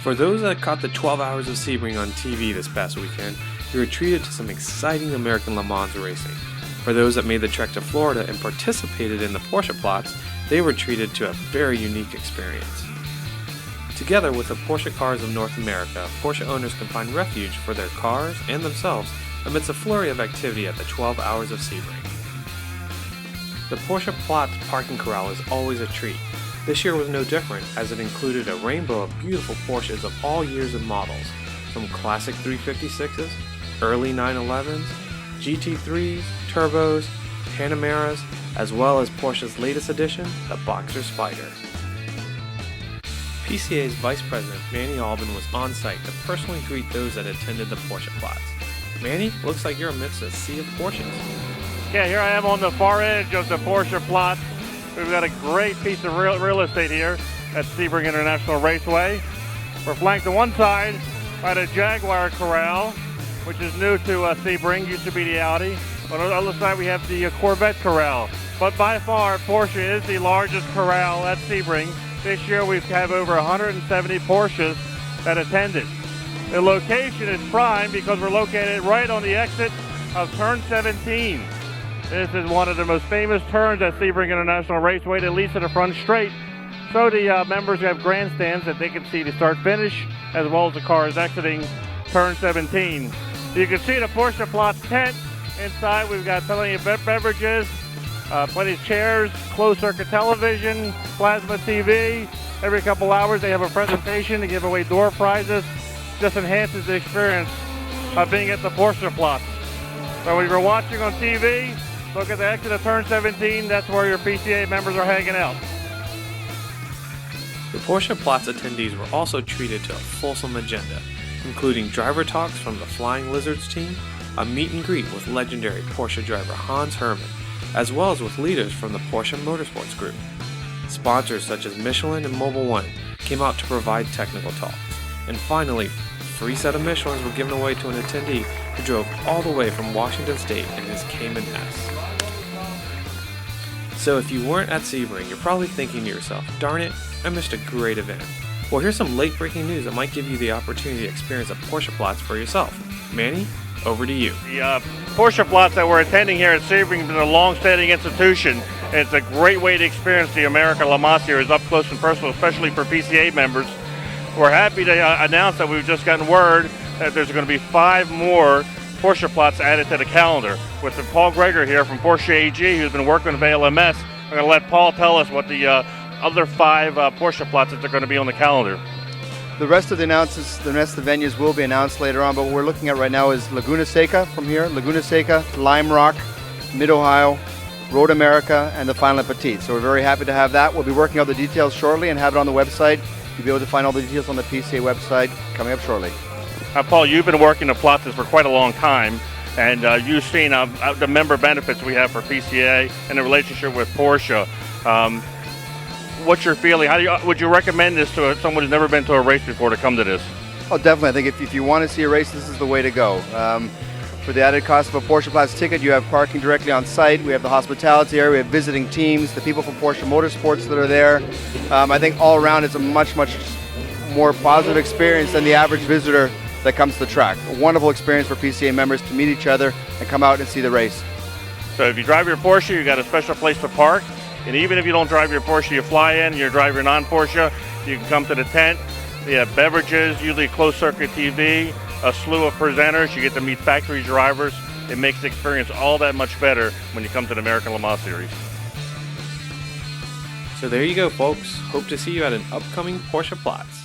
For those that caught the 12 Hours of Sebring on TV this past weekend, you were treated to some exciting American Le Mans racing. For those that made the trek to Florida and participated in the Porscheplatz, they were treated to a very unique experience. Together with the Porsche cars of North America, Porsche owners can find refuge for their cars and themselves amidst a flurry of activity at the 12 Hours of Sebring. The Porscheplatz parking corral is always a treat. This year was no different, as it included a rainbow of beautiful Porsches of all years and models, from classic 356s, early 911s, GT3s, turbos, Panameras, as well as Porsche's latest addition, the Boxer Spider. PCA's Vice President Manny Albin was on site to personally greet those that attended the Porscheplatz. Manny, looks like you're amidst a sea of Porsches. Yeah, here I am on the far edge of the Porscheplatz. We've got a great piece of real estate here at Sebring International Raceway. We're flanked on one side by the Jaguar Corral, which is new to Sebring, used to be the Audi. On the other side we have the Corvette Corral. But by far, Porsche is the largest corral at Sebring. This year we've had over 170 Porsches that attended. The location is prime because we're located right on the exit of turn 17. This is one of the most famous turns at Sebring International Raceway that leads to the front straight. So the members have grandstands that they can see the start-finish, as well as the cars exiting turn 17. You can see the Porscheplatz tent. Inside we've got plenty of beverages, plenty of chairs, closed-circuit television, plasma TV. Every couple hours they have a presentation to give away door prizes. Just enhances the experience of being at the Porscheplatz. So when you're watching on TV, look at the exit of turn 17. That's where your PCA members are hanging out. The Porscheplatz attendees were also treated to a fulsome agenda, including driver talks from the Flying Lizards team, a meet and greet with legendary Porsche driver Hans Hermann, as well as with leaders from the Porsche Motorsports Group. Sponsors such as Michelin and Mobil 1 came out to provide technical talks. And finally, a free set of Michelins were given away to an attendee who drove all the way from Washington State in his Cayman S. So if you weren't at Sebring, you're probably thinking to yourself, darn it, I missed a great event. Well, here's some late breaking news that might give you the opportunity to experience a Porscheplatz for yourself. Manny, over to you. The Porscheplatz that we're attending here at Sebring has been a long-standing institution. And it's a great way to experience the American Le Mans Series up close and personal, especially for PCA members. We're happy to announce that we've just gotten word that there's going to be 5 more Porscheplatz added to the calendar. With Paul Greger here from Porsche AG, who's been working with ALMS, I'm going to let Paul tell us what the other 5 Porscheplatz that are going to be on the calendar. The rest of the venues will be announced later on, but what we're looking at right now is Laguna Seca from here, Laguna Seca, Lime Rock, Mid-Ohio, Road America, and the Final Petite. So we're very happy to have that. We'll be working out the details shortly and have it on the website. You'll be able to find all the details on the PCA website coming up shortly. Paul, you've been working the Platzes for quite a long time, and you've seen the member benefits we have for PCA and the relationship with Porsche. What's your feeling? Would you recommend this to someone who's never been to a race before to come to this? Oh, definitely. I think if you want to see a race, this is the way to go. For the added cost of a Porscheplatz ticket, you have parking directly on site. We have the hospitality area. We have visiting teams, the people from Porsche Motorsports that are there. I think all around it's a much, much more positive experience than the average visitor that comes to the track. A wonderful experience for PCA members to meet each other and come out and see the race. So if you drive your Porsche, you got a special place to park. And even if you don't drive your Porsche, you fly in, you drive your non-Porsche, you can come to the tent. We have beverages, usually closed-circuit TV, a slew of presenters. You get to meet factory drivers. It makes the experience all that much better when you come to the American Le Mans Series. So there you go, folks. Hope to see you at an upcoming Porscheplatz.